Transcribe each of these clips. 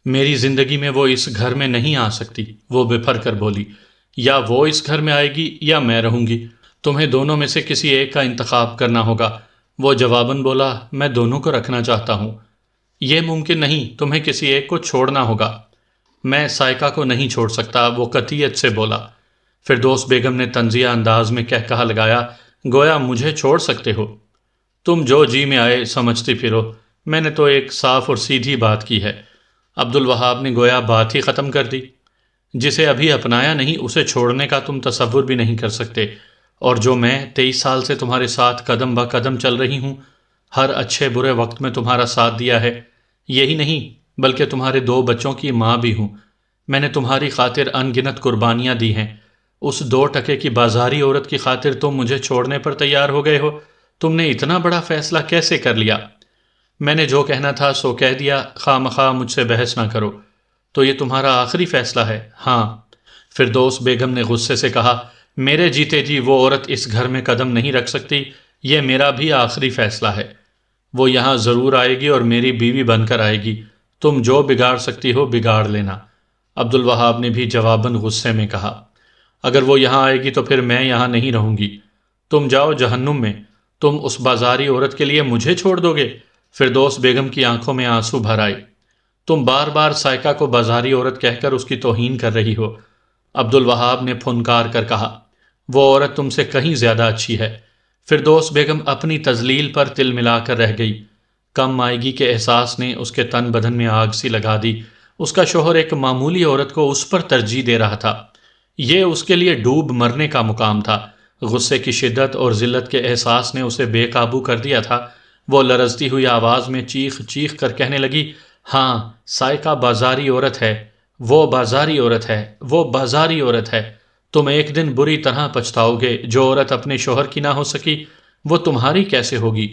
میری زندگی میں وہ اس گھر میں نہیں آ سکتی، وہ بپھر کر بولی۔ یا وہ اس گھر میں آئے گی یا میں رہوں گی، تمہیں دونوں میں سے کسی ایک کا انتخاب کرنا ہوگا۔ وہ جواباً بولا، میں دونوں کو رکھنا چاہتا ہوں۔ یہ ممکن نہیں، تمہیں کسی ایک کو چھوڑنا ہوگا۔ میں سائقہ کو نہیں چھوڑ سکتا، وہ قطعیت سے بولا۔ فردوس بیگم نے طنزیہ انداز میں کہا لگایا، گویا مجھے چھوڑ سکتے ہو؟ تم جو جی میں آئے سمجھتی پھرو، میں نے تو ایک صاف اور سیدھی بات کی ہے۔ عبد الوہاب نے گویا بات ہی ختم کر دی۔ جسے ابھی اپنایا نہیں اسے چھوڑنے کا تم تصور بھی نہیں کر سکتے، اور جو میں 23 سال سے تمہارے ساتھ قدم بہ قدم چل رہی ہوں، ہر اچھے برے وقت میں تمہارا ساتھ دیا ہے، یہی نہیں بلکہ تمہارے 2 بچوں کی ماں بھی ہوں۔ میں نے تمہاری خاطر ان گنت قربانیاں دی ہیں، اس 2 ٹکے کی بازاری عورت کی خاطر تم مجھے چھوڑنے پر تیار ہو گئے ہو؟ تم نے اتنا بڑا فیصلہ کیسے کر لیا؟ میں نے جو کہنا تھا سو کہہ دیا، خواہ مخواہ مجھ سے بحث نہ کرو۔ تو یہ تمہارا آخری فیصلہ ہے؟ ہاں۔ فردوس بیگم نے غصے سے کہا، میرے جیتے جی وہ عورت اس گھر میں قدم نہیں رکھ سکتی، یہ میرا بھی آخری فیصلہ ہے۔ وہ یہاں ضرور آئے گی اور میری بیوی بن کر آئے گی، تم جو بگاڑ سکتی ہو بگاڑ لینا۔ عبد الوہاب نے بھی جواباً غصے میں کہا، اگر وہ یہاں آئے گی تو پھر میں یہاں نہیں رہوں گی۔ تم جاؤ جہنم میں، تم اس بازاری عورت کے لیے مجھے چھوڑ دو گے؟ فردوس بیگم کی آنکھوں میں آنسو بھر آئے۔ تم بار بار سائقہ کو بازاری عورت کہہ کر اس کی توہین کر رہی ہو۔ عبد الوہاب نے پھنکار کر کہا، وہ عورت تم سے کہیں زیادہ اچھی ہے۔ فردوس بیگم اپنی تذلیل پر تل ملا کر رہ گئی۔ کم مائیگی کے احساس نے اس کے تن بدن میں آگ سی لگا دی۔ اس کا شوہر ایک معمولی عورت کو اس پر ترجیح دے رہا تھا، یہ اس کے لیے ڈوب مرنے کا مقام تھا۔ غصے کی شدت اور ذلت کے احساس نے اسے بے قابو کر دیا تھا۔ وہ لرزتی ہوئی آواز میں چیخ چیخ کر کہنے لگی، ہاں سائقہ بازاری عورت ہے، وہ بازاری عورت ہے، وہ بازاری عورت ہے۔ تم ایک دن بری طرح پچھتاؤ گے۔ جو عورت اپنے شوہر کی نہ ہو سکی وہ تمہاری کیسے ہوگی؟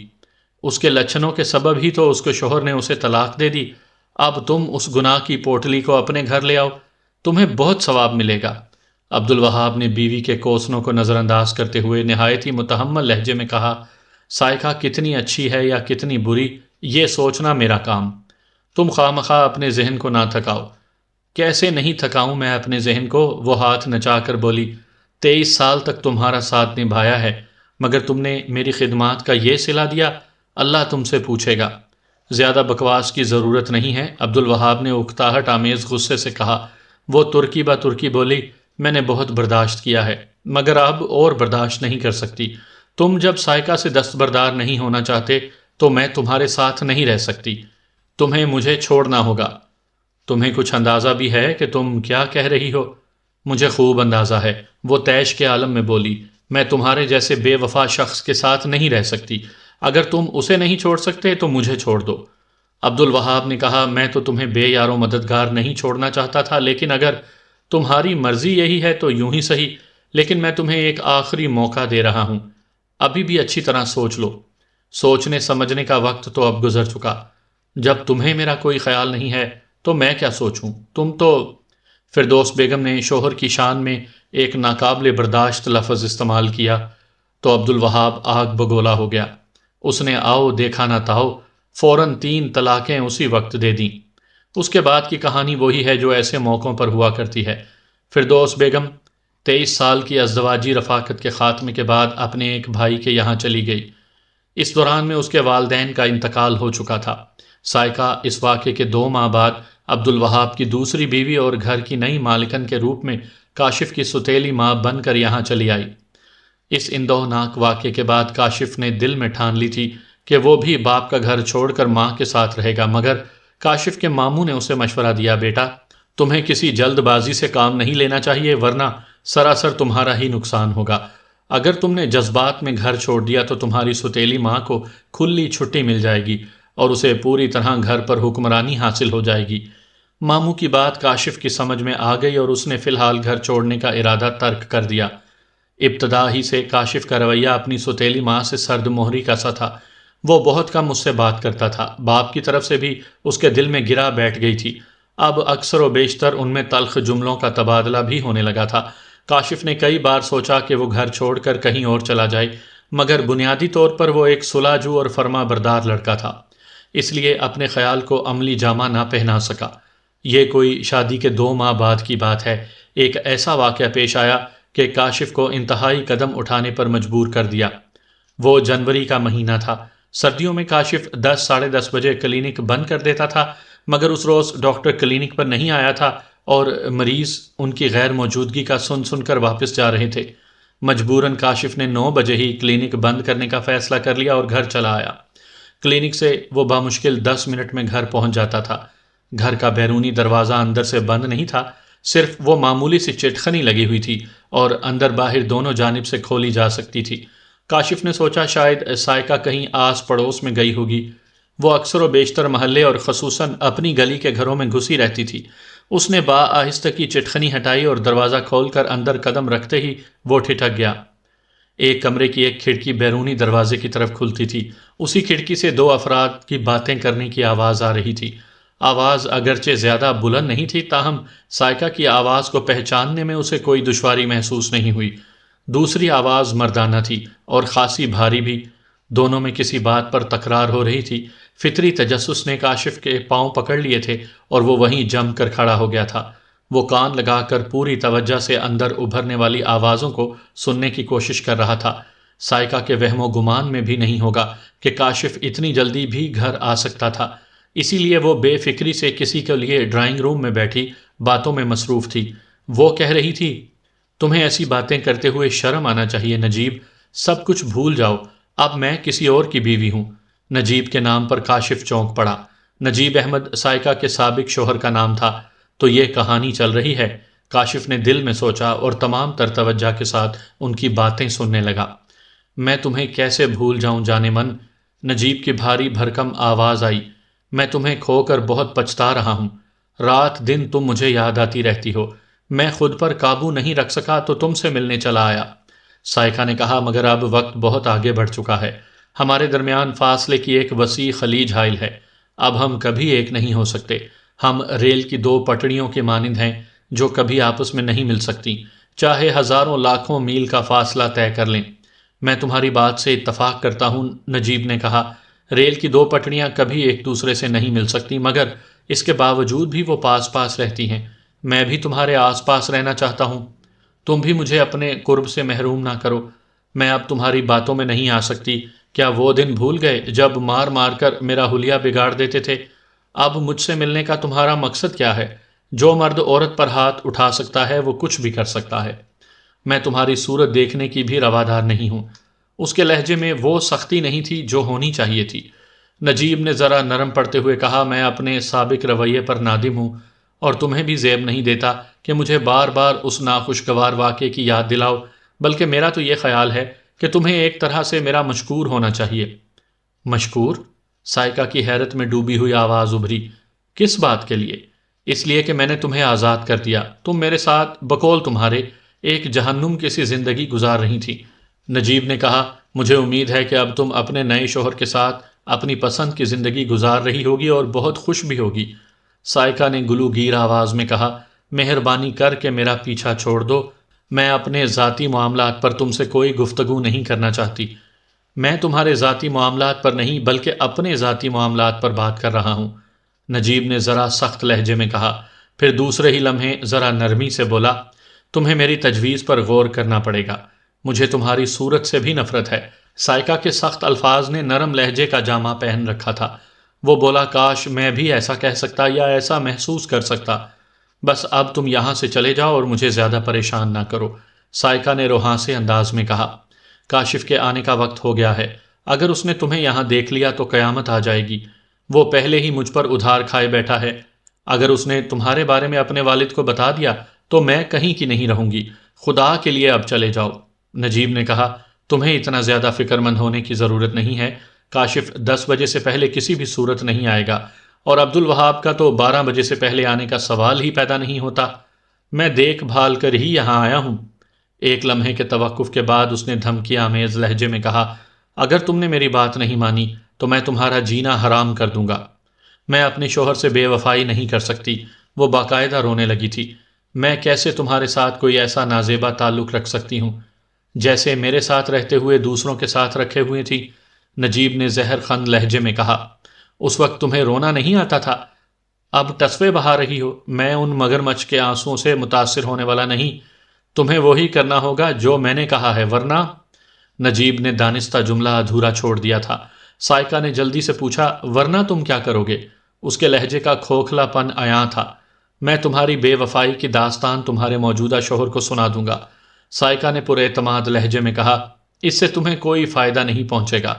اس کے لچھنوں کے سبب ہی تو اس کے شوہر نے اسے طلاق دے دی۔ اب تم اس گناہ کی پوٹلی کو اپنے گھر لے آؤ، تمہیں بہت ثواب ملے گا۔ عبد الوہاب نے بیوی کے کوسنوں کو نظر انداز کرتے ہوئے نہایت ہی متحمل لہجے میں کہا، سائقہ کتنی اچھی ہے یا کتنی بری یہ سوچنا میرا کام، تم خواہ مخواہ اپنے ذہن کو نہ تھکاؤ۔ کیسے نہیں تھکاؤں میں اپنے ذہن کو؟ وہ ہاتھ نچا کر بولی، 23 سال تک تمہارا ساتھ نبھایا ہے، مگر تم نے میری خدمات کا یہ صلہ دیا؟ اللہ تم سے پوچھے گا۔ زیادہ بکواس کی ضرورت نہیں ہے، عبد الوہاب نے اکتاہٹ آمیز غصے سے کہا۔ وہ ترکی با ترکی بولی، میں نے بہت برداشت کیا ہے مگر اب اور برداشت نہیں کر سکتی۔ تم جب سائقہ سے دستبردار نہیں ہونا چاہتے تو میں تمہارے ساتھ نہیں رہ سکتی، تمہیں مجھے چھوڑنا ہوگا۔ تمہیں کچھ اندازہ بھی ہے کہ تم کیا کہہ رہی ہو؟ مجھے خوب اندازہ ہے، وہ طیش کے عالم میں بولی، میں تمہارے جیسے بے وفا شخص کے ساتھ نہیں رہ سکتی۔ اگر تم اسے نہیں چھوڑ سکتے تو مجھے چھوڑ دو۔ عبد الوہاب نے کہا، میں تو تمہیں بے یار و مددگار نہیں چھوڑنا چاہتا تھا، لیکن اگر تمہاری مرضی یہی ہے تو یوں ہی صحیح، لیکن میں تمہیں ایک آخری موقع دے رہا ہوں، ابھی بھی اچھی طرح سوچ لو۔ سوچنے سمجھنے کا وقت تو اب گزر چکا۔ جب تمہیں میرا کوئی خیال نہیں ہے تو میں کیا سوچوں؟ تم تو… فردوس بیگم نے شوہر کی شان میں ایک ناقابل برداشت لفظ استعمال کیا تو عبد الوہاب آگ بگولا ہو گیا۔ اس نے آؤ دیکھا نہ تاؤ فوراً 3 طلاقیں اسی وقت دے دیں۔ اس کے بعد کی کہانی وہی ہے جو ایسے موقعوں پر ہوا کرتی ہے۔ فردوس بیگم 23 سال کی ازدواجی رفاقت کے خاتمے کے بعد اپنے ایک بھائی کے یہاں چلی گئی۔ اس دوران میں اس کے والدین کا انتقال ہو چکا تھا۔ سائقہ اس واقعے کے 2 ماہ بعد عبد الوہاب کی دوسری بیوی اور گھر کی نئی مالکن کے روپ میں کاشف کی ستیلی ماں بن کر یہاں چلی آئی۔ اس اندوہناک واقعے کے بعد کاشف نے دل میں ٹھان لی تھی کہ وہ بھی باپ کا گھر چھوڑ کر ماں کے ساتھ رہے گا، مگر کاشف کے ماموں نے اسے مشورہ دیا، بیٹا تمہیں کسی جلد بازی سے کام نہیں لینا چاہیے ورنہ سراسر تمہارا ہی نقصان ہوگا۔ اگر تم نے جذبات میں گھر چھوڑ دیا تو تمہاری ستیلی ماں کو کھلی چھٹی مل جائے گی اور اسے پوری طرح گھر پر حکمرانی حاصل ہو جائے گی۔ ماموں کی بات کاشف کی سمجھ میں آ گئی اور اس نے فی الحال گھر چھوڑنے کا ارادہ ترک کر دیا۔ ابتدا ہی سے کاشف کا رویہ اپنی ستیلی ماں سے سرد مہری کا سا تھا۔ وہ بہت کم اس سے بات کرتا تھا، باپ کی طرف سے بھی اس کے دل میں گرا بیٹھ گئی تھی۔ اب اکثر و بیشتر ان میں تلخ جملوں کا تبادلہ بھی ہونے لگا تھا۔ کاشف نے کئی بار سوچا کہ وہ گھر چھوڑ کر کہیں اور چلا جائے، مگر بنیادی طور پر وہ ایک صلح جو اور فرما بردار لڑکا تھا، اس لیے اپنے خیال کو عملی جامہ نہ پہنا سکا۔ یہ کوئی شادی کے 2 ماہ بعد کی بات ہے، ایک ایسا واقعہ پیش آیا کہ کاشف کو انتہائی قدم اٹھانے پر مجبور کر دیا۔ وہ جنوری کا مہینہ تھا۔ سردیوں میں کاشف 10 ساڑھے 10 بجے کلینک بند کر دیتا تھا، مگر اس روز ڈاکٹر کلینک پر نہیں آیا تھا اور مریض ان کی غیر موجودگی کا سن سن کر واپس جا رہے تھے۔ مجبوراً کاشف نے 9 بجے ہی کلینک بند کرنے کا فیصلہ کر لیا اور گھر چلا آیا۔ کلینک سے وہ بامشکل 10 منٹ میں گھر پہنچ جاتا تھا۔ گھر کا بیرونی دروازہ اندر سے بند نہیں تھا، صرف وہ معمولی سی چٹخنی لگی ہوئی تھی اور اندر باہر دونوں جانب سے کھولی جا سکتی تھی۔ کاشف نے سوچا شاید سائقہ کہیں آس پڑوس میں گئی ہوگی۔ وہ اکثر و بیشتر محلے اور خصوصاً اپنی گلی کے گھروں میں گھسی رہتی تھی۔ اس نے آہستگی چٹخنی ہٹائی اور دروازہ کھول کر اندر قدم رکھتے ہی وہ ٹھٹک گیا۔ ایک کمرے کی ایک کھڑکی بیرونی دروازے کی طرف کھلتی تھی۔ اسی کھڑکی سے 2 افراد کی باتیں کرنے کی آواز آ رہی تھی۔ آواز اگرچہ زیادہ بلند نہیں تھی، تاہم سائقہ کی آواز کو پہچاننے میں اسے کوئی دشواری محسوس نہیں ہوئی۔ دوسری آواز مردانہ تھی اور خاصی بھاری بھی، دونوں میں کسی بات پر تکرار ہو رہی تھی۔ فطری تجسس نے کاشف کے پاؤں پکڑ لیے تھے اور وہ وہیں جم کر کھڑا ہو گیا تھا۔ وہ کان لگا کر پوری توجہ سے اندر ابھرنے والی آوازوں کو سننے کی کوشش کر رہا تھا۔ سائقہ کے وہم و گمان میں بھی نہیں ہوگا کہ کاشف اتنی جلدی بھی گھر آ سکتا تھا، اسی لیے وہ بے فکری سے کسی کے لیے ڈرائنگ روم میں بیٹھی باتوں میں مصروف تھی۔ وہ کہہ رہی تھی، تمہیں ایسی باتیں کرتے ہوئے شرم آنا چاہیے نجیب، سب کچھ بھول جاؤ، اب میں کسی اور کی بیوی ہوں۔ نجیب کے نام پر کاشف چونک پڑا۔ نجیب احمد سائقہ کے سابق شوہر کا نام تھا۔ تو یہ کہانی چل رہی ہے، کاشف نے دل میں سوچا اور تمام تر توجہ کے ساتھ ان کی باتیں سننے لگا۔ میں تمہیں کیسے بھول جاؤں جانے من، نجیب کی بھاری بھرکم آواز آئی۔ میں تمہیں کھو کر بہت پچھتا رہا ہوں، رات دن تم مجھے یاد آتی رہتی ہو، میں خود پر قابو نہیں رکھ سکا تو تم سے ملنے چلا آیا۔ سائقہ نے کہا، مگر اب وقت بہت آگے بڑھ چکا ہے، ہمارے درمیان فاصلے کی ایک وسیع خلیج حائل ہے، اب ہم کبھی ایک نہیں ہو سکتے، ہم ریل کی 2 پٹڑیوں کے مانند ہیں جو کبھی آپس میں نہیں مل سکتی، چاہے ہزاروں لاکھوں میل کا فاصلہ طے کر لیں۔ میں تمہاری بات سے اتفاق کرتا ہوں، نجیب نے کہا، ریل کی 2 پٹڑیاں کبھی ایک دوسرے سے نہیں مل سکتی، مگر اس کے باوجود بھی وہ پاس پاس رہتی ہیں۔ میں بھی تمہارے آس پاس رہنا چاہتا ہوں، تم بھی مجھے اپنے قرب سے محروم نہ کرو۔ میں اب تمہاری باتوں میں نہیں آ سکتی۔ کیا وہ دن بھول گئے جب مار مار کر میرا حلیہ بگاڑ دیتے تھے؟ اب مجھ سے ملنے کا تمہارا مقصد کیا ہے؟ جو مرد عورت پر ہاتھ اٹھا سکتا ہے وہ کچھ بھی کر سکتا ہے۔ میں تمہاری صورت دیکھنے کی بھی روادار نہیں ہوں۔ اس کے لہجے میں وہ سختی نہیں تھی جو ہونی چاہیے تھی۔ نجیب نے ذرا نرم پڑتے ہوئے کہا، میں اپنے سابق رویے پر نادم ہوں اور تمہیں بھی زیب نہیں دیتا کہ مجھے بار بار اس ناخوشگوار واقعے کی یاد دلاؤ، بلکہ میرا تو یہ خیال ہے کہ تمہیں ایک طرح سے میرا مشکور ہونا چاہیے۔ مشکور؟ سائقہ کی حیرت میں ڈوبی ہوئی آواز ابھری۔ کس بات کے لیے؟ اس لیے کہ میں نے تمہیں آزاد کر دیا، تم میرے ساتھ بقول تمہارے ایک جہنم کی سی زندگی گزار رہی تھی۔ نجیب نے کہا، مجھے امید ہے کہ اب تم اپنے نئے شوہر کے ساتھ اپنی پسند کی زندگی گزار رہی ہوگی اور بہت خوش بھی ہوگی۔ سائقہ نے گلوگیر آواز میں کہا، مہربانی کر کے میرا پیچھا چھوڑ دو، میں اپنے ذاتی معاملات پر تم سے کوئی گفتگو نہیں کرنا چاہتی۔ میں تمہارے ذاتی معاملات پر نہیں بلکہ اپنے ذاتی معاملات پر بات کر رہا ہوں، نجیب نے ذرا سخت لہجے میں کہا۔ پھر دوسرے ہی لمحے ذرا نرمی سے بولا، تمہیں میری تجویز پر غور کرنا پڑے گا، مجھے تمہاری صورت سے بھی نفرت ہے۔ سائقہ کے سخت الفاظ نے نرم لہجے کا جامہ پہن رکھا تھا۔ وہ بولا، کاش میں بھی ایسا کہہ سکتا یا ایسا محسوس کر سکتا، بس اب تم یہاں سے چلے جاؤ اور مجھے زیادہ پریشان نہ کرو، سائقہ نے روحانسے انداز میں کہا۔ کاشف کے آنے کا وقت ہو گیا ہے، اگر اس نے تمہیں یہاں دیکھ لیا تو قیامت آ جائے گی، وہ پہلے ہی مجھ پر ادھار کھائے بیٹھا ہے، اگر اس نے تمہارے بارے میں اپنے والد کو بتا دیا تو میں کہیں کی نہیں رہوں گی، خدا کے لیے اب چلے جاؤ۔ نجیب نے کہا، تمہیں اتنا زیادہ فکر مند ہونے کی ضرورت نہیں ہے، کاشف 10 بجے سے پہلے کسی بھی صورت نہیں آئے گا، اور عبدالوہاب کا تو 12 بجے سے پہلے آنے کا سوال ہی پیدا نہیں ہوتا، میں دیکھ بھال کر ہی یہاں آیا ہوں۔ ایک لمحے کے توقف کے بعد اس نے دھمکی آمیز لہجے میں کہا، اگر تم نے میری بات نہیں مانی تو میں تمہارا جینا حرام کر دوں گا۔ میں اپنے شوہر سے بے وفائی نہیں کر سکتی۔ وہ باقاعدہ رونے لگی تھی۔ میں کیسے تمہارے ساتھ کوئی ایسا نازیبا تعلق رکھ سکتی ہوں جیسے میرے ساتھ رہتے ہوئے دوسروں کے ساتھ رکھے ہوئے تھی؟ نجیب نے زہر خند لہجے میں کہا، اس وقت تمہیں رونا نہیں آتا تھا؟ اب ٹسوے بہا رہی ہو، میں ان مگرمچھ کے آنسوؤں سے متاثر ہونے والا نہیں، تمہیں وہی کرنا ہوگا جو میں نے کہا ہے، ورنہ… نجیب نے دانستہ جملہ ادھورا چھوڑ دیا تھا۔ سائقہ نے جلدی سے پوچھا، ورنہ تم کیا کرو گے؟ اس کے لہجے کا کھوکھلا پن عیاں تھا۔ میں تمہاری بے وفائی کی داستان تمہارے موجودہ شوہر کو سنا دوں گا، سائقہ نے پر اعتماد لہجے میں کہا۔ اس سے تمہیں کوئی فائدہ نہیں پہنچے گا،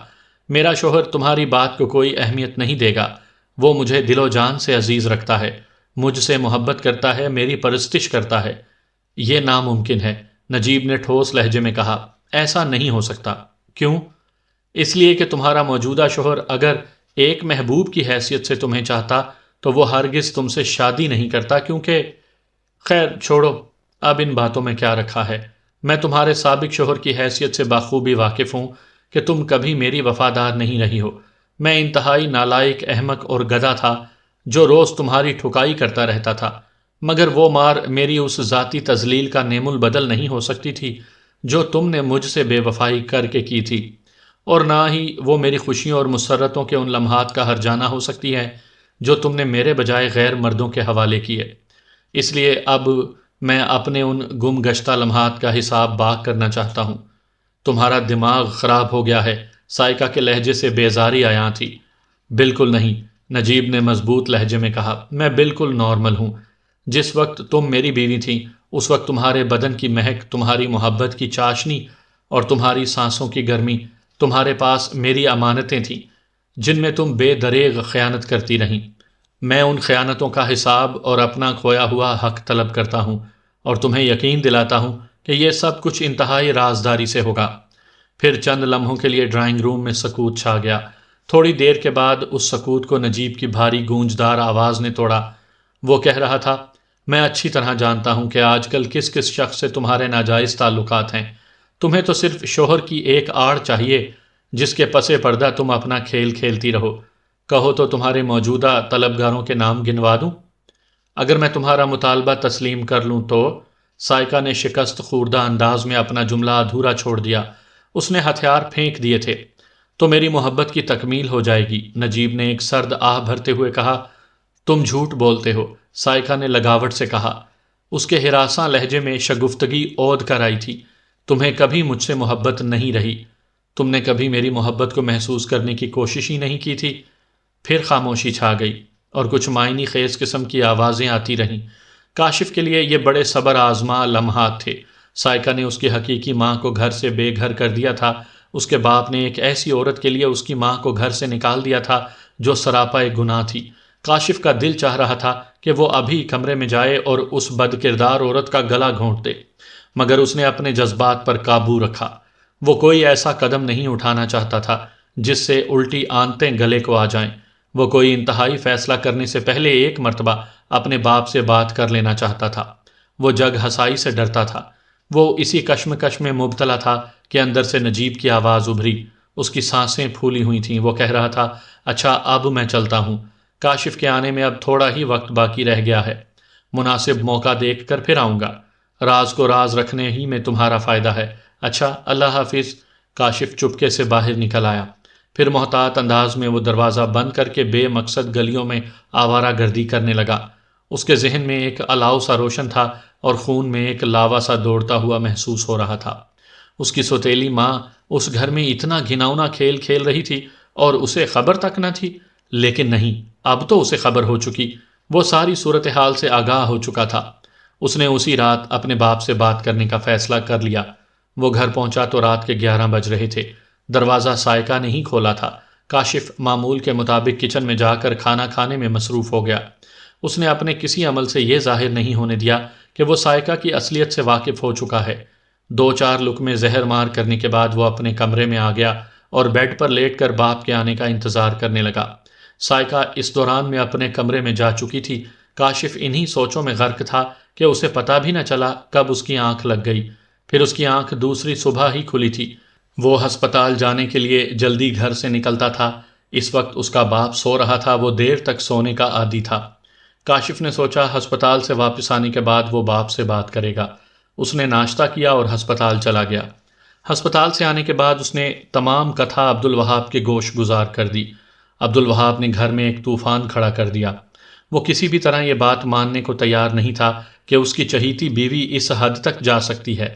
میرا شوہر تمہاری بات کو کوئی اہمیت نہیں دے گا، وہ مجھے دل و جان سے عزیز رکھتا ہے، مجھ سے محبت کرتا ہے، میری پرستش کرتا ہے۔ یہ ناممکن ہے، نجیب نے ٹھوس لہجے میں کہا۔ ایسا نہیں ہو سکتا۔ کیوں؟ اس لیے کہ تمہارا موجودہ شوہر اگر ایک محبوب کی حیثیت سے تمہیں چاہتا تو وہ ہرگز تم سے شادی نہیں کرتا، کیونکہ… خیر چھوڑو، اب ان باتوں میں کیا رکھا ہے۔ میں تمہارے سابق شوہر کی حیثیت سے بخوبی واقف ہوں کہ تم کبھی میری وفادار نہیں رہی ہو۔ میں انتہائی نالائق، احمق اور گدھا تھا جو روز تمہاری ٹھکائی کرتا رہتا تھا، مگر وہ مار میری اس ذاتی تذلیل کا نعم البدل نہیں ہو سکتی تھی جو تم نے مجھ سے بے وفائی کر کے کی تھی، اور نہ ہی وہ میری خوشیوں اور مسرتوں کے ان لمحات کا ہرجانہ ہو سکتی ہے جو تم نے میرے بجائے غیر مردوں کے حوالے کیے۔ اس لیے اب میں اپنے ان گم گشتہ لمحات کا حساب باغ کرنا چاہتا ہوں۔ تمہارا دماغ خراب ہو گیا ہے، سائقہ کے لہجے سے بیزاری عیاں تھی۔ بالکل نہیں، نجیب نے مضبوط لہجے میں کہا، میں بالکل نارمل ہوں۔ جس وقت تم میری بیوی تھی اس وقت تمہارے بدن کی مہک، تمہاری محبت کی چاشنی اور تمہاری سانسوں کی گرمی، تمہارے پاس میری امانتیں تھیں جن میں تم بے دریغ خیانت کرتی رہیں۔ میں ان خیانتوں کا حساب اور اپنا کھویا ہوا حق طلب کرتا ہوں، اور تمہیں یقین دلاتا ہوں کہ یہ سب کچھ انتہائی رازداری سے ہوگا۔ پھر چند لمحوں کے لیے ڈرائنگ روم میں سکوت چھا گیا۔ تھوڑی دیر کے بعد اس سکوت کو نجیب کی بھاری گونجدار آواز نے توڑا۔ وہ کہہ رہا تھا، میں اچھی طرح جانتا ہوں کہ آج کل کس کس شخص سے تمہارے ناجائز تعلقات ہیں۔ تمہیں تو صرف شوہر کی ایک آڑ چاہیے جس کے پس پردہ تم اپنا کھیل کھیلتی رہو۔ کہو تو تمہارے موجودہ طلبگاروں کے نام گنوا دوں؟ اگر میں تمہارا مطالبہ تسلیم کر لوں تو… سائقہ نے شکست خوردہ انداز میں اپنا جملہ ادھورا چھوڑ دیا۔ اس نے ہتھیار پھینک دیے تھے۔ تو میری محبت کی تکمیل ہو جائے گی، نجیب نے ایک سرد آہ بھرتے ہوئے کہا۔ تم جھوٹ بولتے ہو، سائقہ نے لگاوٹ سے کہا۔ اس کے ہراساں لہجے میں شگفتگی اود کر آئی تھی۔ تمہیں کبھی مجھ سے محبت نہیں رہی، تم نے کبھی میری محبت کو محسوس کرنے کی کوشش ہی نہیں کی تھی۔ پھر خاموشی چھا گئی اور کچھ معنی خیز قسم کی آوازیں آتی رہیں۔ کاشف کے لیے یہ بڑے صبر آزما لمحات تھے۔ سائقہ نے اس کی حقیقی ماں کو گھر سے بے گھر کر دیا تھا، اس کے باپ نے ایک ایسی عورت کے لیے اس کی ماں کو گھر سے نکال دیا تھا جو سراپا گناہ تھی۔ کاشف کا دل چاہ رہا تھا کہ وہ ابھی کمرے میں جائے اور اس بد کردار عورت کا گلا گھونٹ دے، مگر اس نے اپنے جذبات پر قابو رکھا۔ وہ کوئی ایسا قدم نہیں اٹھانا چاہتا تھا جس سے الٹی آنتیں گلے کو آ جائیں۔ وہ کوئی انتہائی فیصلہ کرنے سے پہلے ایک مرتبہ اپنے باپ سے بات کر لینا چاہتا تھا۔ وہ جگ ہسائی سے ڈرتا تھا۔ وہ اسی کشمکش میں مبتلا تھا کہ اندر سے نجیب کی آواز ابھری۔ اس کی سانسیں پھولی ہوئی تھیں۔ وہ کہہ رہا تھا، اچھا اب میں چلتا ہوں، کاشف کے آنے میں اب تھوڑا ہی وقت باقی رہ گیا ہے، مناسب موقع دیکھ کر پھر آؤں گا۔ راز کو راز رکھنے ہی میں تمہارا فائدہ ہے۔ اچھا، اللہ حافظ۔ کاشف چپکے سے باہر نکل آیا۔ پھر محتاط انداز میں وہ دروازہ بند کر کے بے مقصد گلیوں میں آوارہ گردی کرنے لگا۔ اس کے ذہن میں ایک الاؤ سا روشن تھا اور خون میں ایک لاوا سا دوڑتا ہوا محسوس ہو رہا تھا۔ اس کی سوتیلی ماں اس گھر میں اتنا گھناؤنا کھیل کھیل رہی تھی اور اسے خبر تک نہ تھی، لیکن نہیں، اب تو اسے خبر ہو چکی۔ وہ ساری صورتحال سے آگاہ ہو چکا تھا۔ اس نے اسی رات اپنے باپ سے بات کرنے کا فیصلہ کر لیا۔ وہ گھر پہنچا تو رات کے 11 بج رہے تھے۔ دروازہ سائقہ نے ہی کھولا تھا۔ کاشف معمول کے مطابق کچن میں جا کر کھانا کھانے میں مصروف ہو گیا۔ اس نے اپنے کسی عمل سے یہ ظاہر نہیں ہونے دیا کہ وہ سائقہ کی اصلیت سے واقف ہو چکا ہے۔ 2-4 لقمے زہر مار کرنے کے بعد وہ اپنے کمرے میں آ گیا اور بیڈ پر لیٹ کر باپ کے آنے کا انتظار کرنے لگا۔ سائقہ اس دوران میں اپنے کمرے میں جا چکی تھی۔ کاشف انہی سوچوں میں غرق تھا کہ اسے پتہ بھی نہ چلا کب اس کی آنکھ لگ گئی۔ پھر اس کی آنکھ دوسری صبح ہی کھلی تھی۔ وہ ہسپتال جانے کے لیے جلدی گھر سے نکلتا تھا۔ اس وقت اس کا باپ سو رہا تھا۔ وہ دیر تک سونے کا عادی تھا۔ کاشف نے سوچا ہسپتال سے واپس آنے کے بعد وہ باپ سے بات کرے گا۔ اس نے ناشتہ کیا اور ہسپتال چلا گیا۔ ہسپتال سے آنے کے بعد اس نے تمام کتھا عبدالوہاب کے گوش گزار کر دی۔ عبدالوہاب نے گھر میں ایک طوفان کھڑا کر دیا۔ وہ کسی بھی طرح یہ بات ماننے کو تیار نہیں تھا کہ اس کی چہیتی بیوی اس حد تک جا سکتی ہے۔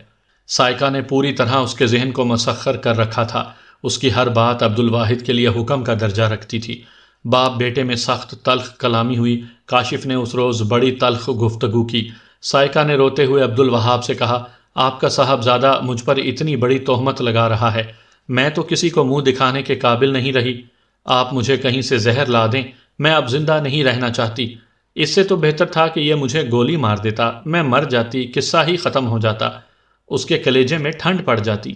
سائقہ نے پوری طرح اس کے ذہن کو مسخر کر رکھا تھا۔ اس کی ہر بات عبدالواحد کے لیے حکم کا درجہ رکھتی تھی۔ باپ بیٹے میں سخت تلخ کلامی ہوئی۔ کاشف نے اس روز بڑی تلخ گفتگو کی۔ سائقہ نے روتے ہوئے عبدالوہاب سے کہا، آپ کا صاحبزادہ مجھ پر اتنی بڑی تہمت لگا رہا ہے، میں تو کسی کو منہ دکھانے کے قابل نہیں رہی۔ آپ مجھے کہیں سے زہر لا دیں، میں اب زندہ نہیں رہنا چاہتی۔ اس سے تو بہتر تھا کہ یہ مجھے گولی مار دیتا، میں مر جاتی، قصہ ہی ختم ہو جاتا، اس کے کلیجے میں ٹھنڈ پڑ جاتی۔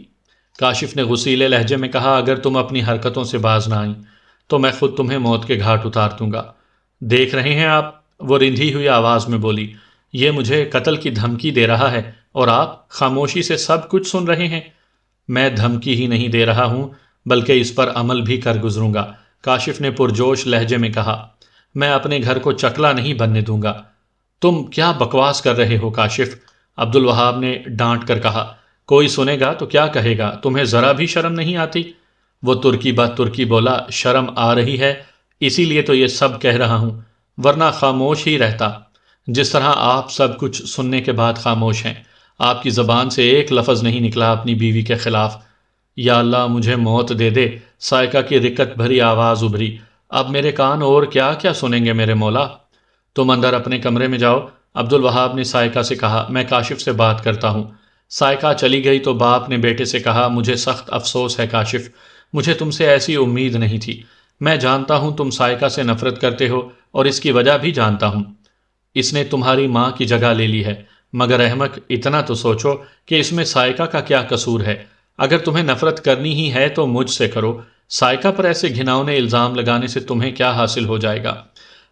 کاشف نے غصیلے لہجے میں کہا، اگر تم اپنی حرکتوں سے باز نہ آئیں تو میں خود تمہیں موت کے گھاٹ اتار دوں گا۔ دیکھ رہے ہیں آپ، وہ رندھی ہوئی آواز میں بولی، یہ مجھے قتل کی دھمکی دے رہا ہے اور آپ خاموشی سے سب کچھ سن رہے ہیں۔ میں دھمکی ہی نہیں دے رہا ہوں بلکہ اس پر عمل بھی کر گزروں گا، کاشف نے پرجوش لہجے میں کہا۔ میں اپنے گھر کو چکلا نہیں بننے دوں گا۔ تم کیا بکواس کر رہے ہو کاشف؟ عبدالوہاب نے ڈانٹ کر کہا۔ کوئی سنے گا تو کیا کہے گا؟ تمہیں ذرا بھی شرم نہیں آتی؟ وہ ترکی بات ترکی بولا، شرم آ رہی ہے اسی لیے تو یہ سب کہہ رہا ہوں، ورنہ خاموش ہی رہتا، جس طرح آپ سب کچھ سننے کے بعد خاموش ہیں۔ آپ کی زبان سے ایک لفظ نہیں نکلا اپنی بیوی کے خلاف۔ یا اللہ مجھے موت دے دے، سائقہ کی رقت بھری آواز ابھری۔ اب میرے کان اور کیا کیا سنیں گے میرے مولا؟ تم اندر اپنے کمرے میں جاؤ، عبدالوہاب نے سائقہ سے کہا، میں کاشف سے بات کرتا ہوں۔ سائقہ چلی گئی تو باپ نے بیٹے سے کہا، مجھے سخت افسوس ہے کاشف، مجھے تم سے ایسی امید نہیں تھی۔ میں جانتا ہوں تم سائقہ سے نفرت کرتے ہو اور اس کی وجہ بھی جانتا ہوں۔ اس نے تمہاری ماں کی جگہ لے لی ہے، مگر احمق اتنا تو سوچو کہ اس میں سائقہ کا کیا قصور ہے؟ اگر تمہیں نفرت کرنی ہی ہے تو مجھ سے کرو، سائقہ پر ایسے گھناؤنے الزام لگانے سے تمہیں کیا حاصل ہو جائے گا؟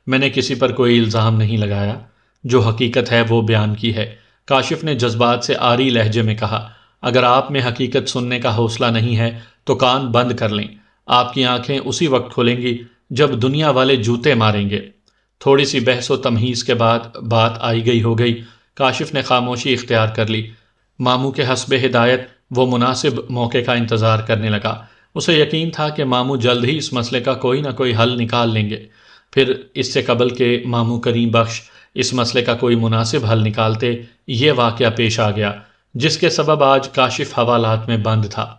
میں نے کسی پر کوئی الزام نہیں لگایا، جو حقیقت ہے وہ بیان کی ہے، کاشف نے جذبات سے آری لہجے میں کہا۔ اگر آپ میں حقیقت سننے کا حوصلہ نہیں ہے تو کان بند کر لیں، آپ کی آنکھیں اسی وقت کھلیں گی جب دنیا والے جوتے ماریں گے۔ تھوڑی سی بحث و تمہیز کے بعد بات آئی گئی ہو گئی، کاشف نے خاموشی اختیار کر لی۔ ماموں کے حسب ہدایت وہ مناسب موقع کا انتظار کرنے لگا۔ اسے یقین تھا کہ ماموں جلد ہی اس مسئلے کا کوئی نہ کوئی حل نکال لیں گے۔ پھر اس سے قبل کہ ماموں کریم بخش اس مسئلے کا کوئی مناسب حل نکالتے، یہ واقعہ پیش آ گیا جس کے سبب آج کاشف حوالات میں بند تھا۔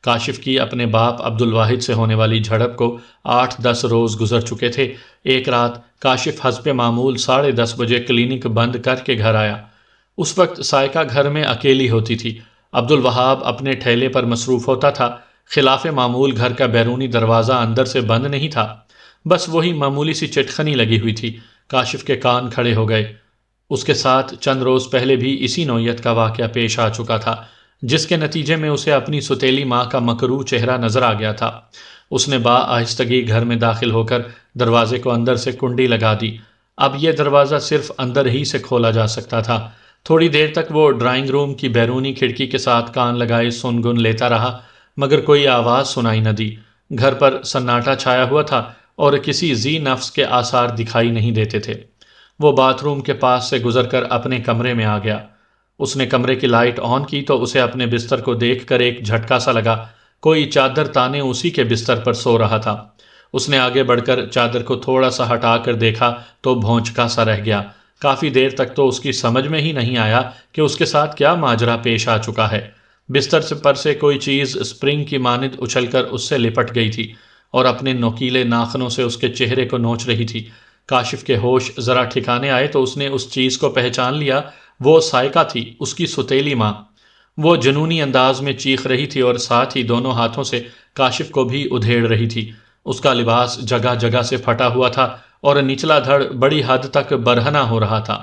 کاشف کی اپنے باپ عبدالواحد سے ہونے والی جھڑپ کو 8-10 روز گزر چکے تھے۔ ایک رات کاشف حسب معمول 10:30 بجے کلینک بند کر کے گھر آیا۔ اس وقت سائقہ گھر میں اکیلی ہوتی تھی۔ عبدالوہاب اپنے ٹھیلے پر مصروف ہوتا تھا۔ خلاف معمول گھر کا بیرونی دروازہ اندر سے بند نہیں تھا، بس وہی معمولی سی چٹخنی لگی ہوئی تھی۔ کاشف کے کان کھڑے ہو گئے۔ اس کے ساتھ چند روز پہلے بھی اسی نوعیت کا واقعہ پیش آ چکا تھا، جس کے نتیجے میں اسے اپنی ستیلی ماں کا مکروہ چہرہ نظر آ گیا تھا۔ اس نے آہستگی گھر میں داخل ہو کر دروازے کو اندر سے کنڈی لگا دی۔ اب یہ دروازہ صرف اندر ہی سے کھولا جا سکتا تھا۔ تھوڑی دیر تک وہ ڈرائنگ روم کی بیرونی کھڑکی کے ساتھ کان لگائے سن گن لیتا رہا، مگر کوئی آواز سنائی نہ دی۔ گھر پر سناٹا چھایا ہوا تھا اور کسی ذی نفس کے آثار دکھائی نہیں دیتے تھے۔ وہ باتھ روم کے پاس سے گزر کر اپنے کمرے میں آ گیا۔ اس نے کمرے کی لائٹ آن کی تو اسے اپنے بستر کو دیکھ کر ایک جھٹکا سا لگا۔ کوئی چادر تانے اسی کے بستر پر سو رہا تھا۔ اس نے آگے بڑھ کر چادر کو تھوڑا سا ہٹا کر دیکھا تو بھونچکا سا رہ گیا۔ کافی دیر تک تو اس کی سمجھ میں ہی نہیں آیا کہ اس کے ساتھ کیا ماجرا پیش آ چکا ہے۔ بستر پر سے کوئی چیز اسپرنگ کی مانند اچھل کر اس سے لپٹ گئی تھی اور اپنے نوکیلے ناخنوں سے اس کے چہرے کو نوچ رہی تھی۔ کاشف کے ہوش ذرا ٹھکانے آئے تو اس نے اس چیز کو پہچان لیا، وہ سائقہ تھی، اس کی ستیلی ماں۔ وہ جنونی انداز میں چیخ رہی تھی اور ساتھ ہی دونوں ہاتھوں سے کاشف کو بھی ادھیڑ رہی تھی۔ اس کا لباس جگہ جگہ سے پھٹا ہوا تھا اور نچلا دھڑ بڑی حد تک برہنہ ہو رہا تھا۔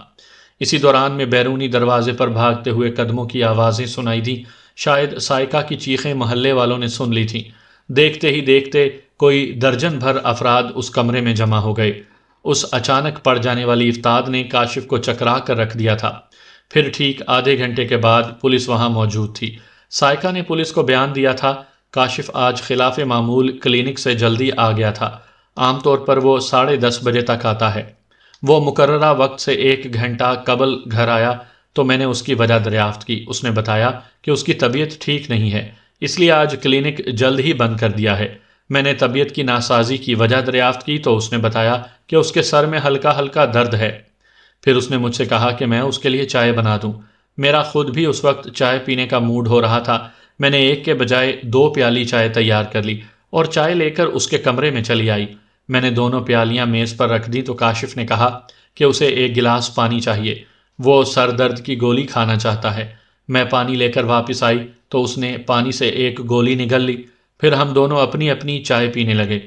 اسی دوران میں بیرونی دروازے پر بھاگتے ہوئے قدموں کی آوازیں سنائی دیں۔ شاید سائقہ کی چیخیں محلے والوں نے سن لی تھیں۔ دیکھتے ہی دیکھتے کوئی درجن بھر افراد اس کمرے میں جمع ہو گئے۔ اس اچانک پڑ جانے والی افتاد نے کاشف کو چکرا کر رکھ دیا تھا۔ پھر ٹھیک آدھے گھنٹے کے بعد پولیس وہاں موجود تھی۔ سائقہ نے پولیس کو بیان دیا تھا۔ کاشف آج خلاف معمول کلینک سے جلدی آ گیا تھا۔ عام طور پر وہ 10:30 بجے تک آتا ہے۔ وہ مقررہ وقت سے 1 گھنٹہ قبل گھر آیا تو میں نے اس کی وجہ دریافت کی۔ اس نے بتایا کہ اس کی طبیعت ٹھیک نہیں ہے، اس لیے آج کلینک جلد ہی بند کر دیا ہے۔ میں نے طبیعت کی ناسازی کی وجہ دریافت کی تو اس نے بتایا کہ اس کے سر میں ہلکا ہلکا درد ہے۔ پھر اس نے مجھ سے کہا کہ میں اس کے لیے چائے بنا دوں۔ میرا خود بھی اس وقت چائے پینے کا موڈ ہو رہا تھا۔ میں نے ایک کے بجائے 2 پیالی چائے تیار کر لی اور چائے لے کر اس کے کمرے میں چلی آئی۔ میں نے دونوں پیالیاں میز پر رکھ دی تو کاشف نے کہا کہ اسے 1 گلاس پانی چاہیے، وہ سر درد کی گولی کھانا چاہتا ہے۔ میں پانی لے کر واپس آئی تو اس نے پانی سے 1 گولی نگل لی، پھر ہم دونوں اپنی اپنی چائے پینے لگے۔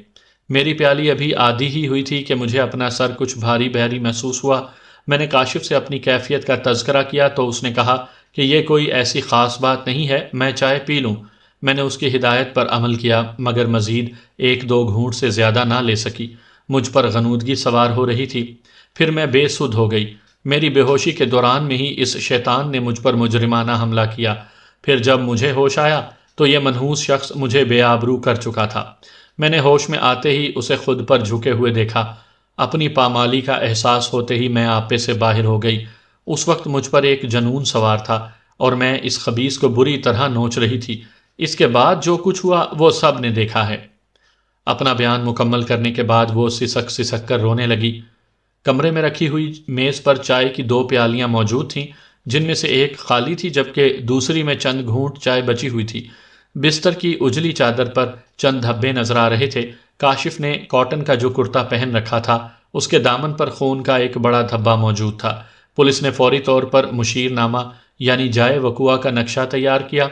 میری پیالی ابھی آدھی ہی ہوئی تھی کہ مجھے اپنا سر کچھ بھاری بھاری محسوس ہوا۔ میں نے کاشف سے اپنی کیفیت کا تذکرہ کیا تو اس نے کہا کہ یہ کوئی ایسی خاص بات نہیں ہے، میں چائے پی لوں۔ میں نے اس کی ہدایت پر عمل کیا مگر مزید 1-2 گھونٹ سے زیادہ نہ لے سکی۔ مجھ پر غنودگی سوار ہو رہی تھی۔ پھر میں بے سدھ ہو گئی۔ میری بے ہوشی کے دوران میں ہی اس شیطان نے مجھ پر مجرمانہ حملہ کیا۔ پھر جب مجھے ہوش آیا تو یہ منحوس شخص مجھے بے آبرو کر چکا تھا۔ میں نے ہوش میں آتے ہی اسے خود پر جھکے ہوئے دیکھا۔ اپنی پامالی کا احساس ہوتے ہی میں آپے سے باہر ہو گئی۔ اس وقت مجھ پر ایک جنون سوار تھا اور میں اس خبیث کو بری طرح نوچ رہی تھی۔ اس کے بعد جو کچھ ہوا وہ سب نے دیکھا ہے۔ اپنا بیان مکمل کرنے کے بعد وہ سسک سسک کر رونے لگی۔ کمرے میں رکھی ہوئی میز پر چائے کی 2 پیالیاں موجود تھیں، جن میں سے ایک خالی تھی جبکہ دوسری میں چند گھونٹ چائے بچی ہوئی تھی۔ بستر کی اجلی چادر پر چند دھبے نظر آ رہے تھے۔ کاشف نے کاٹن کا جو کرتا پہن رکھا تھا اس کے دامن پر خون کا ایک بڑا دھبا موجود تھا۔ پولیس نے فوری طور پر مشیر نامہ یعنی جائے وقوع کا نقشہ تیار کیا۔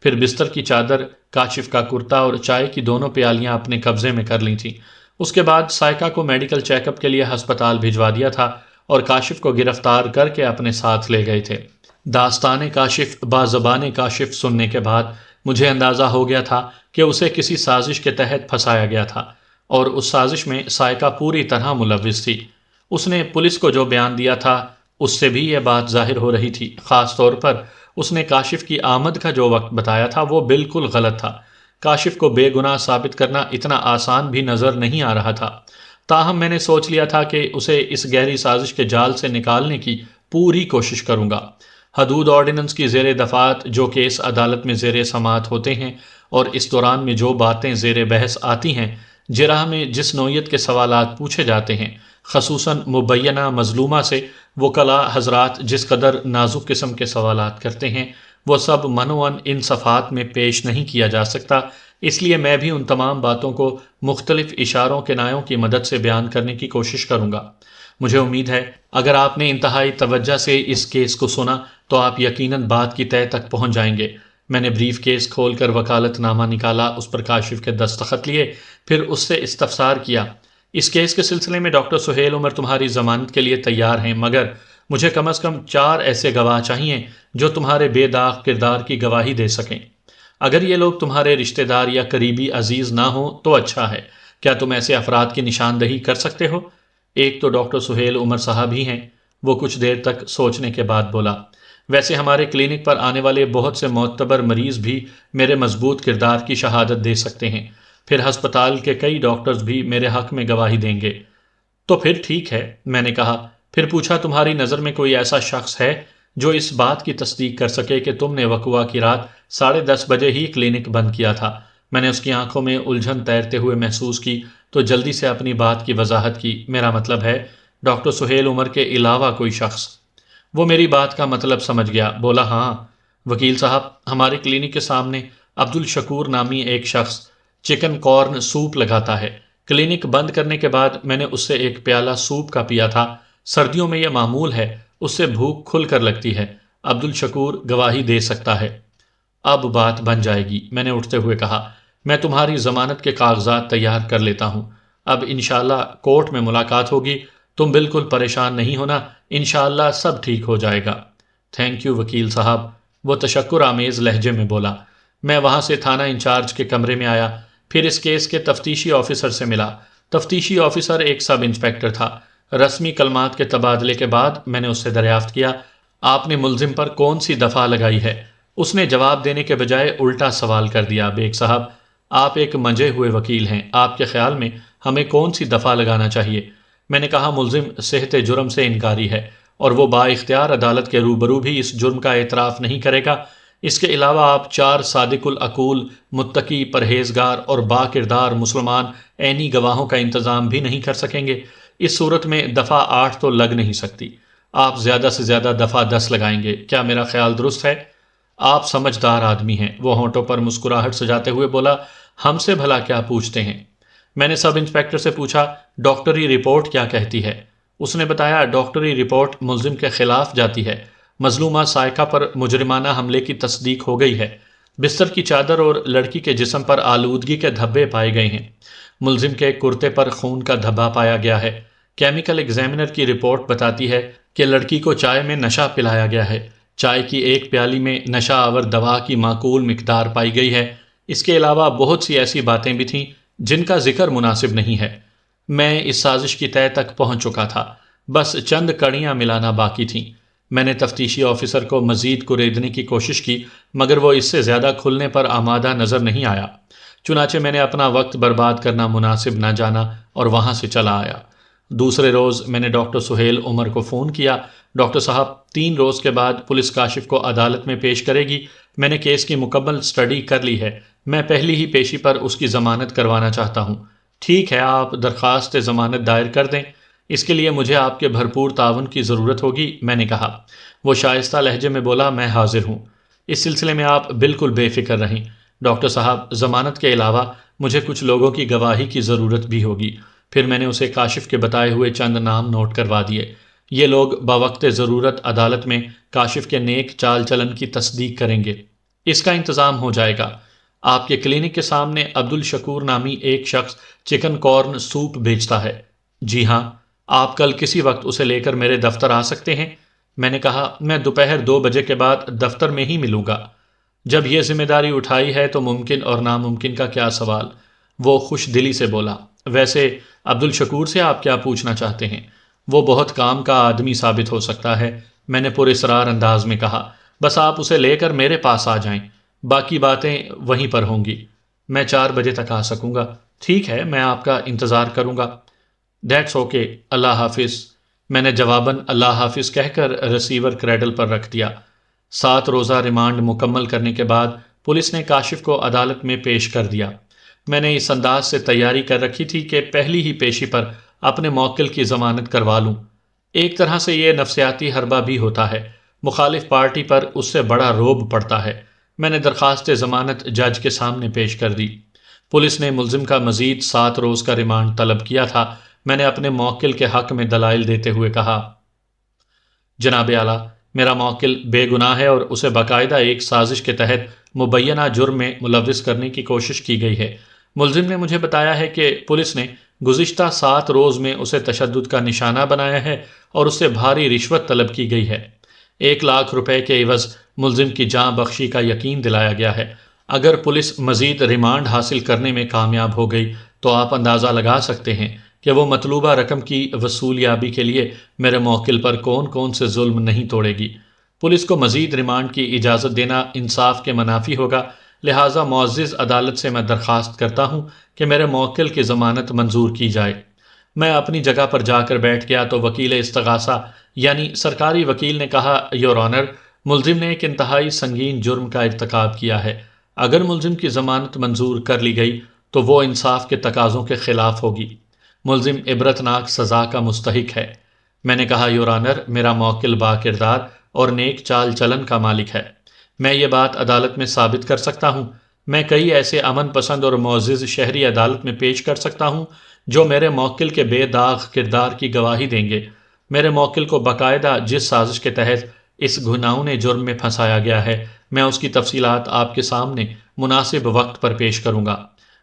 پھر بستر کی چادر، کاشف کا کرتا اور چائے کی دونوں پیالیاں اپنے قبضے میں کر لی تھیں۔ اس کے بعد سائقہ کو میڈیکل چیک اپ کے لیے ہسپتال بھجوا دیا تھا اور کاشف کو گرفتار کر کے اپنے ساتھ لے گئے تھے۔ داستان کاشف بازبان کاشف سننے کے بعد مجھے اندازہ ہو گیا تھا کہ اسے کسی سازش کے تحت پھنسایا گیا تھا اور اس سازش میں سائقہ پوری طرح ملوث تھی۔ اس نے پولیس کو جو بیان دیا تھا اس سے بھی یہ بات ظاہر ہو رہی تھی۔ خاص طور پر اس نے کاشف کی آمد کا جو وقت بتایا تھا وہ بالکل غلط تھا۔ کاشف کو بے گناہ ثابت کرنا اتنا آسان بھی نظر نہیں آ رہا تھا۔ تاہم میں نے سوچ لیا تھا کہ اسے اس گہری سازش کے جال سے نکالنے کی پوری کوشش کروں گا۔ حدود آرڈیننس کی زیر دفعات جو کیس عدالت میں زیر سماعت ہوتے ہیں اور اس دوران میں جو باتیں زیر بحث آتی ہیں، جرح میں جس نوعیت کے سوالات پوچھے جاتے ہیں، خصوصاً مبینہ مظلومہ سے وکلاء حضرات جس قدر نازک قسم کے سوالات کرتے ہیں، وہ سب منوعاً ان صفحات میں پیش نہیں کیا جا سکتا۔ اس لیے میں بھی ان تمام باتوں کو مختلف اشاروں کنایوں کی مدد سے بیان کرنے کی کوشش کروں گا۔ مجھے امید ہے اگر آپ نے انتہائی توجہ سے اس کیس کو سنا تو آپ یقیناً بات کی تہہ تک پہنچ جائیں گے۔ میں نے بریف کیس کھول کر وکالت نامہ نکالا، اس پر کاشف کے دستخط لیے، پھر اس سے استفسار کیا۔ اس کیس کے سلسلے میں ڈاکٹر سہیل عمر تمہاری ضمانت کے لیے تیار ہیں، مگر مجھے کم از کم 4 ایسے گواہ چاہیے جو تمہارے بے داغ کردار کی گواہی دے سکیں۔ اگر یہ لوگ تمہارے رشتہ دار یا قریبی عزیز نہ ہوں تو اچھا ہے۔ کیا تم ایسے افراد کی نشاندہی کر سکتے ہو؟ ایک تو ڈاکٹر سہیل عمر صاحب ہی ہیں۔ وہ کچھ دیر تک سوچنے کے بعد بولا، ویسے ہمارے کلینک پر آنے والے بہت سے معتبر مریض بھی میرے مضبوط کردار کی شہادت دے سکتے ہیں، پھر ہسپتال کے کئی ڈاکٹرز بھی میرے حق میں گواہی دیں گے۔ تو پھر ٹھیک ہے، میں نے کہا۔ پھر پوچھا، تمہاری نظر میں کوئی ایسا شخص ہے جو اس بات کی تصدیق کر سکے کہ تم نے وقوع کی رات 10:30 بجے ہی کلینک بند کیا تھا؟ میں نے اس کی آنکھوں میں الجھن تیرتے ہوئے محسوس کی تو جلدی سے اپنی بات کی وضاحت کی۔ میرا مطلب ہے ڈاکٹر سہیل عمر کے علاوہ کوئی شخص۔ وہ میری بات کا مطلب سمجھ گیا، بولا ہاں وکیل صاحب، ہمارے کلینک کے سامنے عبد الشکور نامی ایک شخص چکن کارن سوپ لگاتا ہے۔ کلینک بند کرنے کے بعد میں نے اس سے 1 پیالہ سوپ کا پیا تھا۔ سردیوں میں یہ معمول ہے، اس سے بھوک کھل کر لگتی ہے۔ عبد الشکور گواہی دے سکتا ہے۔ اب بات بن جائے گی، میں نے اٹھتے ہوئے کہا۔ میں تمہاری ضمانت کے کاغذات تیار کر لیتا ہوں، اب انشاءاللہ کورٹ میں ملاقات ہوگی۔ تم بالکل پریشان نہیں ہونا، انشاءاللہ سب ٹھیک ہو جائے گا۔ تھینک یو وکیل صاحب، وہ تشکر آمیز لہجے میں بولا۔ میں وہاں سے تھانہ انچارج کے کمرے میں آیا، پھر اس کیس کے تفتیشی آفیسر سے ملا۔ تفتیشی آفیسر ایک سب انسپیکٹر تھا۔ رسمی کلمات کے تبادلے کے بعد میں نے اس سے دریافت کیا، آپ نے ملزم پر کون سی دفعہ لگائی ہے؟ اس نے جواب دینے کے بجائے الٹا سوال کر دیا، بیگ صاحب آپ ایک منجے ہوئے وکیل ہیں، آپ کے خیال میں ہمیں کون سی دفعہ لگانا چاہیے؟ میں نے کہا ملزم صحت جرم سے انکاری ہے اور وہ با اختیار عدالت کے روبرو بھی اس جرم کا اعتراف نہیں کرے گا، اس کے علاوہ آپ 4 صادق العقول، متقی، پرہیزگار اور با کردار مسلمان عینی گواہوں کا انتظام بھی نہیں کر سکیں گے۔ اس صورت میں دفعہ 8 تو لگ نہیں سکتی، آپ زیادہ سے زیادہ دفعہ 10 لگائیں گے۔ کیا میرا خیال درست ہے؟ آپ سمجھدار آدمی ہیں، وہ ہونٹوں پر مسکراہٹ سجاتے ہوئے بولا۔ ہم سے بھلا کیا پوچھتے ہیں؟ میں نے سب انسپیکٹر سے پوچھا، ڈاکٹری رپورٹ کیا کہتی ہے؟ اس نے بتایا، ڈاکٹری رپورٹ ملزم کے خلاف جاتی ہے۔ مظلومہ سائقہ پر مجرمانہ حملے کی تصدیق ہو گئی ہے۔ بستر کی چادر اور لڑکی کے جسم پر آلودگی کے دھبے پائے گئے ہیں۔ ملزم کے کرتے پر خون کا دھبا پایا گیا ہے۔ کیمیکل ایگزامینر کی رپورٹ بتاتی ہے کہ لڑکی کو چائے میں نشہ پلایا گیا ہے۔ چائے کی ایک پیالی میں نشہ آور دوا کی معقول مقدار پائی گئی ہے۔ اس کے علاوہ بہت سی ایسی باتیں بھی تھیں جن کا ذکر مناسب نہیں ہے۔ میں اس سازش کی تہہ تک پہنچ چکا تھا، بس چند کڑیاں ملانا باقی تھیں۔ میں نے تفتیشی آفیسر کو مزید کریدنے کی کوشش کی، مگر وہ اس سے زیادہ کھلنے پر آمادہ نظر نہیں آیا۔ چنانچہ میں نے اپنا وقت برباد کرنا مناسب نہ جانا اور وہاں سے چلا آیا۔ دوسرے روز میں نے ڈاکٹر سہیل عمر کو فون کیا۔ ڈاکٹر صاحب، 3 روز کے بعد پولیس کاشف کو عدالت میں پیش کرے گی۔ میں نے کیس کی مکمل سٹڈی کر لی ہے۔ میں پہلی ہی پیشی پر اس کی ضمانت کروانا چاہتا ہوں۔ ٹھیک ہے، آپ درخواست ضمانت دائر کر دیں۔ اس کے لیے مجھے آپ کے بھرپور تعاون کی ضرورت ہوگی، میں نے کہا۔ وہ شائستہ لہجے میں بولا، میں حاضر ہوں۔ اس سلسلے میں آپ بالکل بے فکر رہیں ڈاکٹر صاحب، ضمانت کے علاوہ مجھے کچھ لوگوں کی گواہی کی ضرورت بھی ہوگی۔ پھر میں نے اسے کاشف کے بتائے ہوئے چند نام نوٹ کروا دیے۔ یہ لوگ بوقت ضرورت عدالت میں کاشف کے نیک چال چلن کی تصدیق کریں گے۔ اس کا انتظام ہو جائے گا۔ آپ کے کلینک کے سامنے عبدالشکور نامی ایک شخص چکن کارن سوپ بیچتا ہے۔ جی ہاں، آپ کل کسی وقت اسے لے کر میرے دفتر آ سکتے ہیں۔ میں نے کہا، میں دوپہر 2 بجے کے بعد دفتر میں ہی ملوں گا۔ جب یہ ذمہ داری اٹھائی ہے تو ممکن اور ناممکن کا کیا سوال؟ وہ خوش دلی سے بولا۔ ویسے عبدالشکور سے آپ کیا پوچھنا چاہتے ہیں؟ وہ بہت کام کا آدمی ثابت ہو سکتا ہے، میں نے پراسرار انداز میں کہا۔ بس آپ اسے لے کر میرے پاس آ جائیں، باقی باتیں وہیں پر ہوں گی۔ میں 4 بجے تک آ سکوں گا۔ ٹھیک ہے، میں آپ کا انتظار کروں گا۔ دیٹس اوکے، اللہ حافظ۔ میں نے جواباً اللہ حافظ کہہ کر ریسیور کریڈل پر رکھ دیا۔ 7 روزہ ریمانڈ مکمل کرنے کے بعد پولیس نے کاشف کو عدالت میں پیش کر دیا۔ میں نے اس انداز سے تیاری کر رکھی تھی کہ پہلی ہی پیشی پر اپنے موکل کی ضمانت کروا لوں۔ ایک طرح سے یہ نفسیاتی حربہ بھی ہوتا ہے، مخالف پارٹی پر اس سے بڑا رعب پڑتا ہے۔ میں نے درخواست ضمانت جج کے سامنے پیش کر دی۔ پولیس نے ملزم کا مزید 7 روز کا ریمانڈ طلب کیا تھا۔ میں نے اپنے موکل کے حق میں دلائل دیتے ہوئے کہا، جناب اعلیٰ، میرا موکل بے گناہ ہے اور اسے باقاعدہ ایک سازش کے تحت مبینہ جرم میں ملوث کرنے کی کوشش کی گئی ہے۔ ملزم نے مجھے بتایا ہے کہ پولیس نے گزشتہ 7 روز میں اسے تشدد کا نشانہ بنایا ہے اور اس سے بھاری رشوت طلب کی گئی ہے۔ 1 لاکھ روپے کے عوض ملزم کی جاں بخشی کا یقین دلایا گیا ہے۔ اگر پولیس مزید ریمانڈ حاصل کرنے میں کامیاب ہو گئی تو آپ اندازہ لگا سکتے ہیں کہ وہ مطلوبہ رقم کی وصولیابی کے لیے میرے موکل پر کون کون سے ظلم نہیں توڑے گی۔ پولیس کو مزید ریمانڈ کی اجازت دینا انصاف کے منافی ہوگا، لہٰذا معزز عدالت سے میں درخواست کرتا ہوں کہ میرے موکل کی ضمانت منظور کی جائے۔ میں اپنی جگہ پر جا کر بیٹھ گیا تو وکیل استغاثہ یعنی سرکاری وکیل نے کہا، یور آنر، ملزم نے ایک انتہائی سنگین جرم کا ارتکاب کیا ہے۔ اگر ملزم کی ضمانت منظور کر لی گئی تو وہ انصاف کے تقاضوں کے خلاف ہوگی۔ ملزم عبرتناک سزا کا مستحق ہے۔ میں نے کہا، یور آنر، میرا موکل با کردار اور نیک چال چلن کا مالک ہے۔ میں یہ بات عدالت میں ثابت کر سکتا ہوں۔ میں کئی ایسے امن پسند اور معزز شہری عدالت میں پیش کر سکتا ہوں جو میرے موکل کے بے داغ کردار کی گواہی دیں گے۔ میرے موکل کو باقاعدہ جس سازش کے تحت اس گھناؤنے جرم میں پھنسایا گیا ہے، میں اس کی تفصیلات آپ کے سامنے مناسب وقت پر پیش کروں گا۔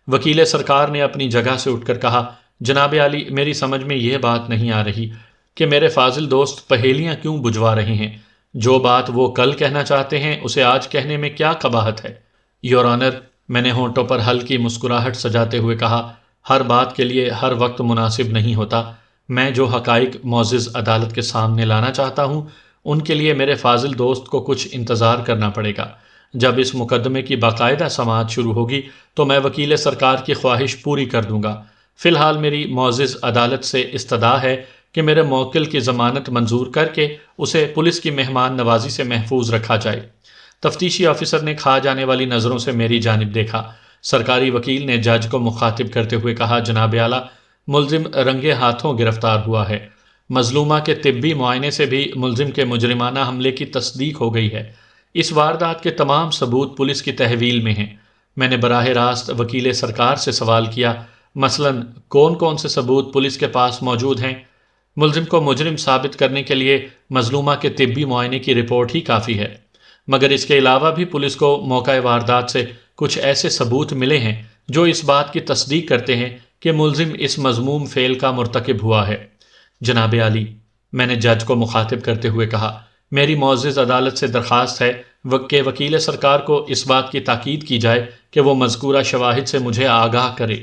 وکیل سرکار نے اپنی جگہ سے اٹھ کر کہا، جناب عالی، میری سمجھ میں یہ بات نہیں آ رہی کہ میرے فاضل دوست پہیلیاں کیوں بجھوا رہے ہیں۔ جو بات وہ کل کہنا چاہتے ہیں اسے آج کہنے میں کیا قباحت ہے؟ یور آنر، میں نے ہونٹوں پر ہلکی مسکراہٹ سجاتے ہوئے کہا، ہر بات کے لیے ہر وقت مناسب نہیں ہوتا۔ میں جو حقائق معزز عدالت کے سامنے لانا چاہتا ہوں ان کے لیے میرے فاضل دوست کو کچھ انتظار کرنا پڑے گا۔ جب اس مقدمے کی باقاعدہ سماعت شروع ہوگی تو میں وکیل سرکار کی خواہش پوری کر دوں گا۔ فی الحال میری معزز عدالت سے استدعا ہے کہ میرے موکل کی ضمانت منظور کر کے اسے پولیس کی مہمان نوازی سے محفوظ رکھا جائے۔ تفتیشی آفیسر نے کھا جانے والی نظروں سے میری جانب دیکھا۔ سرکاری وکیل نے جج کو مخاطب کرتے ہوئے کہا، جناب اعلیٰ، ملزم رنگے ہاتھوں گرفتار ہوا ہے۔ مظلومہ کے طبی معائنے سے بھی ملزم کے مجرمانہ حملے کی تصدیق ہو گئی ہے۔ اس واردات کے تمام ثبوت پولیس کی تحویل میں ہیں۔ میں نے براہ راست وکیل سرکار سے سوال کیا، مثلاً کون کون سے ثبوت پولیس کے پاس موجود ہیں؟ ملزم کو مجرم ثابت کرنے کے لیے مظلومہ کے طبی معائنے کی رپورٹ ہی کافی ہے، مگر اس کے علاوہ بھی پولیس کو موقع واردات سے کچھ ایسے ثبوت ملے ہیں جو اس بات کی تصدیق کرتے ہیں کہ ملزم اس مذموم فعل کا مرتکب ہوا ہے۔ جناب عالی، میں نے جج کو مخاطب کرتے ہوئے کہا، میری معزز عدالت سے درخواست ہے کہ وکیل سرکار کو اس بات کی تاکید کی جائے کہ وہ مذکورہ شواہد سے مجھے آگاہ کرے۔